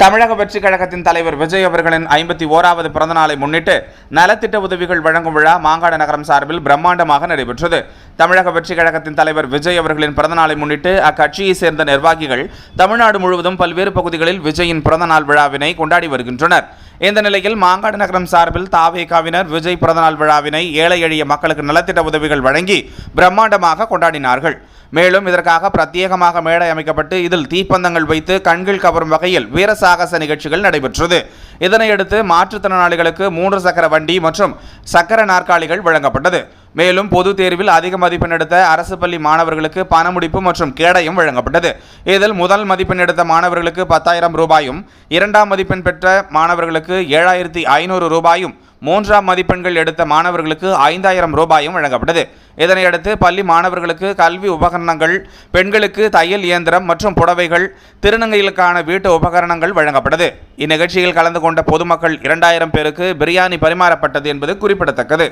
தமிழக வெற்றிக் கழகத்தின் தலைவர் விஜய் அவர்களின் 51வது பிறந்த நாளை முன்னிட்டு நலத்திட்ட உதவிகள் வழங்கும் விழா மாங்காடு நகரம் சார்பில் பிரம்மாண்டமாக நடைபெற்றது. தமிழக வெற்றிக் கழகத்தின் தலைவர் விஜய் அவர்களின் பிறந்த நாளை முன்னிட்டு அக்கட்சியை சேர்ந்த நிர்வாகிகள் தமிழ்நாடு முழுவதும் பல்வேறு பகுதிகளில் விஜயின் பிறந்த நாள் விழாவினை கொண்டாடி வருகின்றனர். இந்த நிலையில் மாங்காடு நகரம் சார்பில் தாவேகாவினர் விஜய் பிறந்தநாள் விழாவினை ஏழை எளிய மக்களுக்கு நலத்திட்ட உதவிகள் வழங்கி பிரம்மாண்டமாக கொண்டாடினார்கள். மேலும் இதற்காக பிரத்யேகமாக மேடை அமைக்கப்பட்டு இதில் தீப்பந்தங்கள் வைத்து கண்கள் கவரும் வகையில் வீரசாகச நிகழ்ச்சிகள் நடைபெற்றது. இதனையடுத்து மாற்றுத்திறனாளிகளுக்கு 3 சக்கர வண்டி மற்றும் சக்கர நாற்காலிகள் வழங்கப்பட்டது. மேலும் பொது தேர்வில் அதிக மதிப்பெண் எடுத்த அரசு பள்ளி மாணவர்களுக்கு பணமுடிப்பு மற்றும் கேடயம் வழங்கப்பட்டது. இதில் முதல் மதிப்பெண் எடுத்த மாணவர்களுக்கு 10,000 ரூபாயும், 2ஆம் மதிப்பெண் பெற்ற மாணவர்களுக்கு 7,500 ரூபாயும், 3ஆம் மதிப்பெண்கள் எடுத்த மாணவர்களுக்கு 5,000 ரூபாயும் வழங்கப்பட்டது. இதனையடுத்து பள்ளி மாணவர்களுக்கு கல்வி உபகரணங்கள், பெண்களுக்கு தையல் இயந்திரம் மற்றும் புடவைகள், திருநங்கைகளுக்கான வீட்டு உபகரணங்கள் வழங்கப்பட்டது. இந்நிகழ்ச்சியில் கலந்து கொண்ட பொதுமக்கள் 2,000 பேருக்கு பிரியாணி பரிமாறப்பட்டது என்பது குறிப்பிடத்தக்கது.